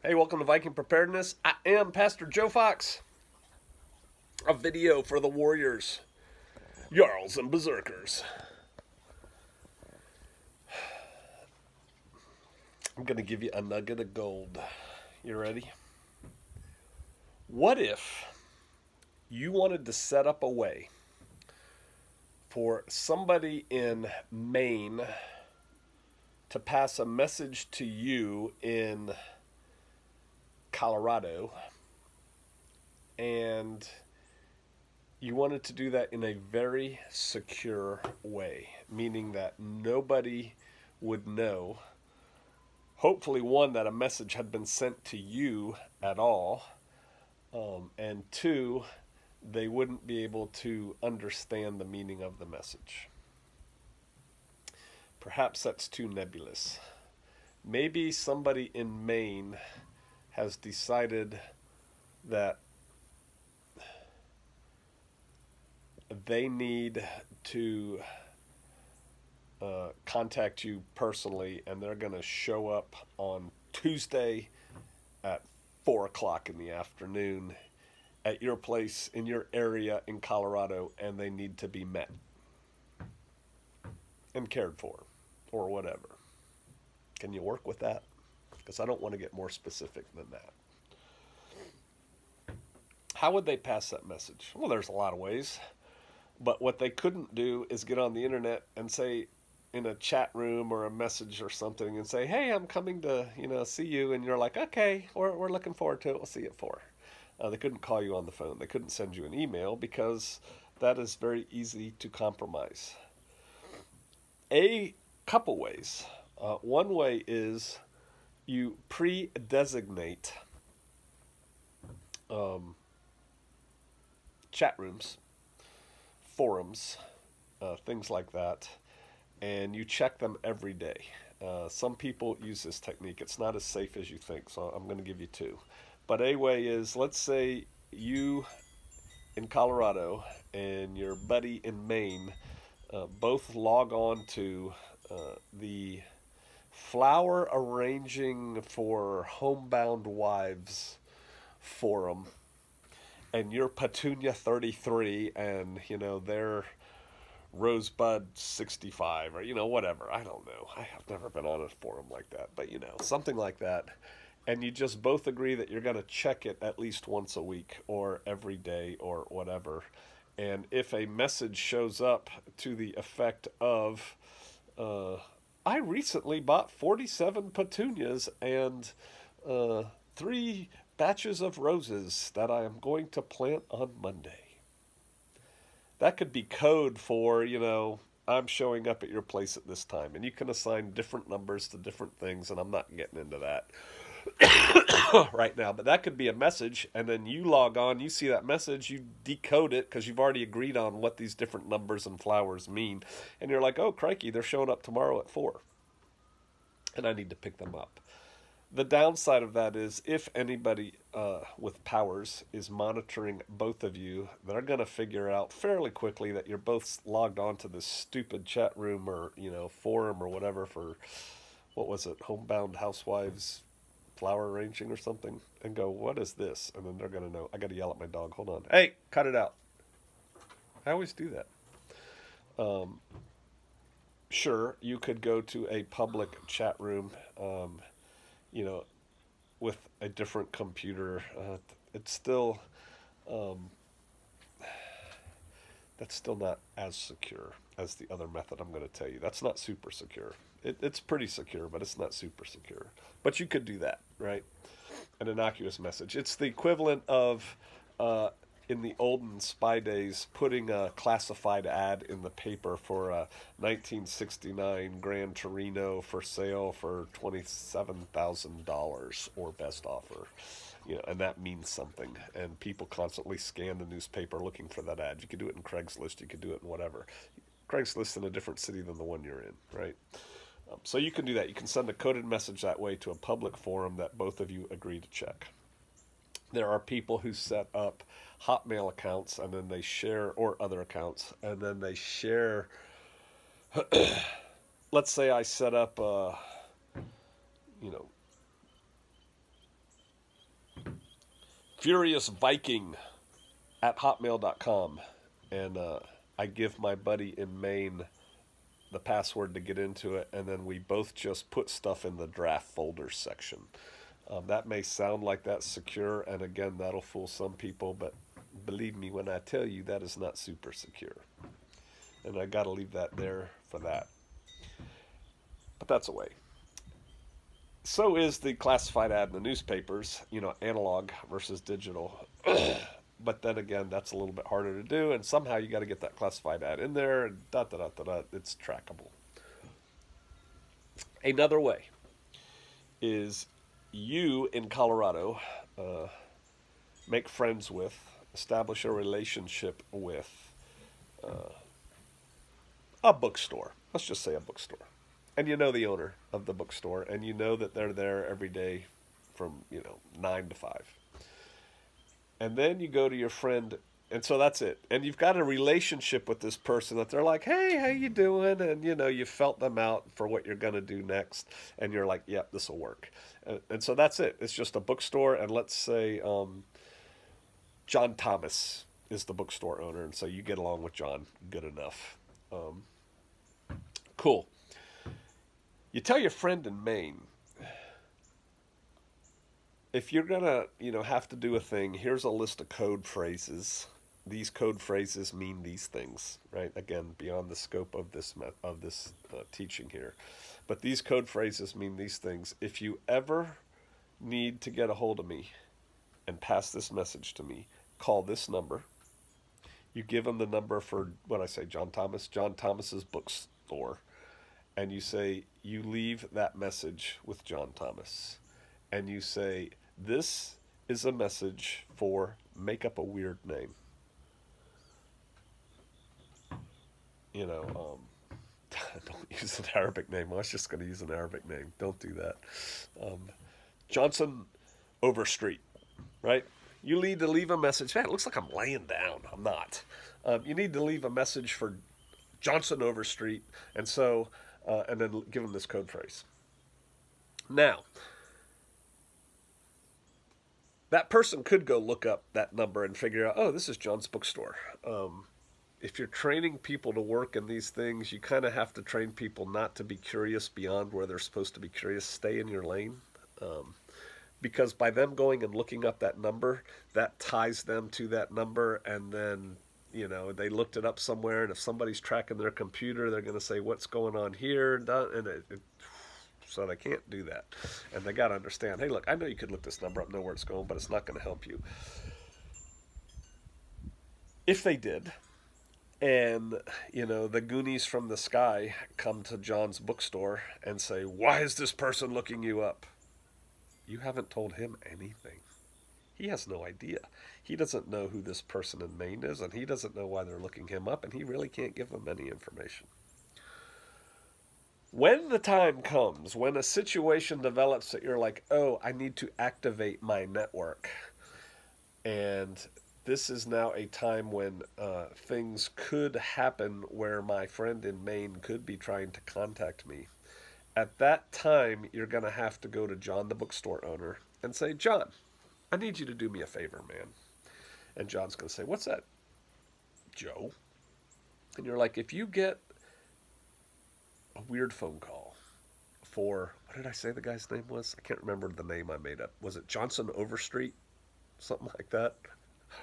Hey, welcome to Viking Preparedness. I am Pastor Joe Fox. A video for the warriors, Jarls and Berserkers. I'm going to give you a nugget of gold. You ready? What if you wanted to set up a way for somebody in Maine to pass a message to you in Colorado, and you wanted to do that in a very secure way, meaning that nobody would know, hopefully, one, that a message had been sent to you at all, and two, they wouldn't be able to understand the meaning of the message. Perhaps that's too nebulous. Maybe somebody in Maine has decided that they need to contact you personally, and they're going to show up on Tuesday at 4 o'clock in the afternoon at your place in your area in Colorado, and they need to be met and cared for or whatever. Can you work with that? Because I don't want to get more specific than that. How would they pass that message? Well, there's a lot of ways. But what they couldn't do is get on the internet and say in a chat room or a message or something and say, hey, I'm coming to, see you. And you're like, okay, we're looking forward to it. We'll see you at 4. They couldn't call you on the phone. They couldn't send you an email because that is very easy to compromise. A couple ways. One way is you pre-designate chat rooms, forums, things like that, and you check them every day. Some people use this technique. It's not as safe as you think, so I'm going to give you two. But a way is, let's say you in Colorado and your buddy in Maine both log on to the Flower Arranging for Homebound Wives forum, and you're Petunia 33 and they're Rosebud 65 or whatever. I don't know. I have never been on a forum like that, but something like that. And you just both agree that you're going to check it at least once a week or every day or whatever. And if a message shows up to the effect of I recently bought 47 petunias and 3 batches of roses that I am going to plant on Monday. That could be code for, I'm showing up at your place at this time. And you can assign different numbers to different things, and I'm not getting into that right now. But that could be a message, and then you log on, you see that message, you decode it because you've already agreed on what these different numbers and flowers mean. And you're like, oh, crikey, they're showing up tomorrow at 4. And I need to pick them up. The downside of that is if anybody with powers is monitoring both of you, they're going to figure out fairly quickly that you're both logged on to this stupid chat room or, forum or whatever for, what was it, Homebound Housewives Flower Arranging or something, and go, what is this? And then they're going to know. I got to yell at my dog. Hold on. Hey, cut it out. I always do that. Sure, you could go to a public chat room, with a different computer. It's still, that's still not as secure as the other method I'm going to tell you. That's not super secure. It's pretty secure, but it's not super secure. But you could do that, right? An innocuous message. It's the equivalent of, in the olden spy days, putting a classified ad in the paper for a 1969 Gran Torino for sale for $27,000 or best offer. And that means something. And people constantly scan the newspaper looking for that ad. You could do it in Craigslist. You could do it in whatever. Craigslist in a different city than the one you're in, right? So you can do that. You can send a coded message that way to a public forum that both of you agree to check. There are people who set up Hotmail accounts and then they share, or other accounts, and then they share. Let's say I set up, FuriousViking@hotmail.com. And I give my buddy in Maine the password to get into it, and then we both just put stuff in the draft folders section. That may sound like that's secure, and again, that'll fool some people, but believe me when I tell you that is not super secure. And I got to leave that there for that. But that's a way. So is the classified ad in the newspapers, analog versus digital. But then again, that's a little bit harder to do, and somehow you got to get that classified ad in there, and it's trackable. Another way is you in Colorado make friends with, establish a relationship with a bookstore. Let's just say a bookstore. And you know the owner of the bookstore, and you know that they're there every day from, 9 to 5. And then you go to your friend, and so that's it. And you've got a relationship with this person that they're like, hey, how you doing? And, you felt them out for what you're going to do next. And you're like, yep, this will work. And so that's it. It's just a bookstore. And let's say John Thomas is the bookstore owner. And so you get along with John good enough. Cool. You tell your friend in Maine, if you're going to, have to do a thing, here's a list of code phrases. These code phrases mean these things, right? Again, beyond the scope of this teaching here. But these code phrases mean these things. If you ever need to get a hold of me and pass this message to me, call this number. You give them the number for, John Thomas's bookstore. And you say, you leave that message with John Thomas. And you say, this is a message for make up a weird name. Don't use an Arabic name. I was just going to use an Arabic name. Don't do that. Johnson Overstreet, right? You need to leave a message. Man, it looks like I'm laying down. I'm not. You need to leave a message for Johnson Overstreet. And so, and then give them this code phrase. Now, that person could go look up that number and figure out, oh, this is John's bookstore. If you're training people to work in these things, you kind of have to train people not to be curious beyond where they're supposed to be curious. Stay in your lane. Because by them going and looking up that number, that ties them to that number, and then, they looked it up somewhere, and if somebody's tracking their computer, they're going to say, what's going on here? And so they can't do that. And they got to understand, hey, look, I know you could look this number up, know where it's going, but it's not going to help you. If they did, and, the Goonies from the sky come to John's bookstore and say, why is this person looking you up? You haven't told him anything. He has no idea. He doesn't know who this person in Maine is, and he doesn't know why they're looking him up, and he really can't give them any information. When the time comes, when a situation develops that you're like, oh, I need to activate my network, and this is now a time when things could happen where my friend in Maine could be trying to contact me. At that time, you're going to have to go to John, the bookstore owner, and say, John, I need you to do me a favor, man. And John's going to say, what's that, Joe? And you're like, if you get a weird phone call for, what did I say the guy's name was? I can't remember the name I made up. Was it Johnson Overstreet? Something like that.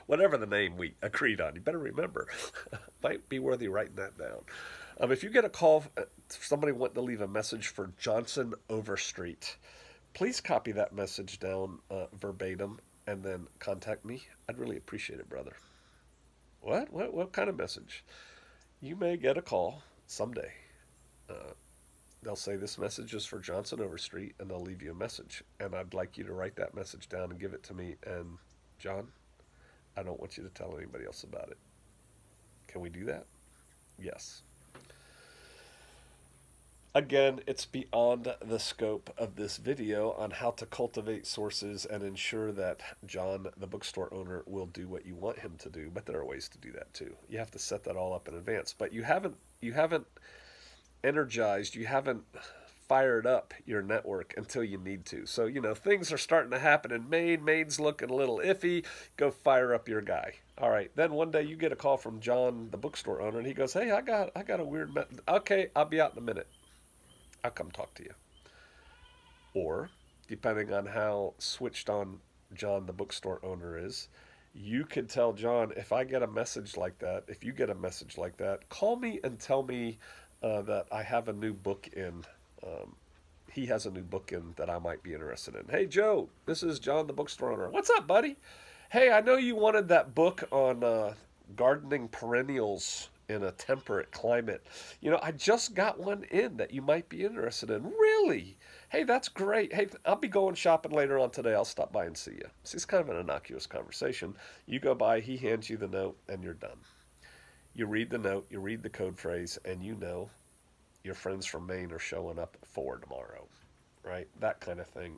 Whatever the name we agreed on, you better remember. Might be worthy writing that down. If you get a call, somebody wanting to leave a message for Johnson Overstreet, please copy that message down verbatim and then contact me. I'd really appreciate it, brother. What kind of message? You may get a call someday. They'll say this message is for Johnson Overstreet, and they'll leave you a message. And I'd like you to write that message down and give it to me. And John, I don't want you to tell anybody else about it. Can we do that? Yes. Again, it's beyond the scope of this video on how to cultivate sources and ensure that John, the bookstore owner, will do what you want him to do. But there are ways to do that too. You have to set that all up in advance. But you haven't energized, you haven't fired up your network until you need to. So, things are starting to happen in Maine. Maine's looking a little iffy. Go fire up your guy. All right. Then one day you get a call from John, the bookstore owner, and he goes, "Hey, I got a weird okay, I'll be out in a minute. I'll come talk to you." Or, depending on how switched on John, the bookstore owner, is, you could tell John, if I get a message like that, if you get a message like that, call me and tell me that I have a new book in. Um, he has a new book in that I might be interested in. Hey, Joe, this is John, the bookstore owner. What's up, buddy? Hey, I know you wanted that book on gardening perennials in a temperate climate. I just got one in that you might be interested in. Really? Hey, that's great. Hey, I'll be going shopping later on today. I'll stop by and see you. See, it's kind of an innocuous conversation. You go by, he hands you the note, and you're done. You read the note, you read the code phrase, and you know your friends from Maine are showing up at 4 tomorrow, right? That kind of thing.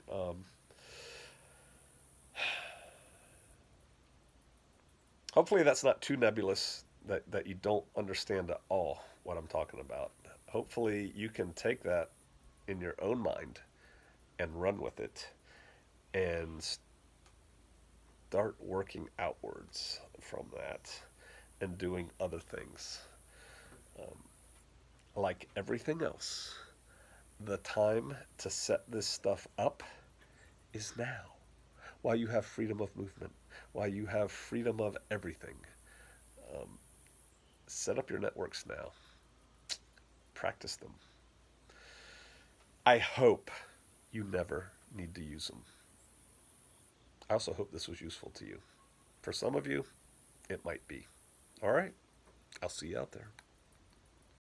Hopefully that's not too nebulous, that you don't understand at all what I'm talking about. Hopefully you can take that in your own mind and run with it and start working outwards from that and doing other things. Um, like everything else, the time to set this stuff up is now. While you have freedom of movement, while you have freedom of everything, um, set up your networks now. Practice them. I hope you never need to use them. I also hope this was useful to you. For some of you, it might be. All right. I'll see you out there.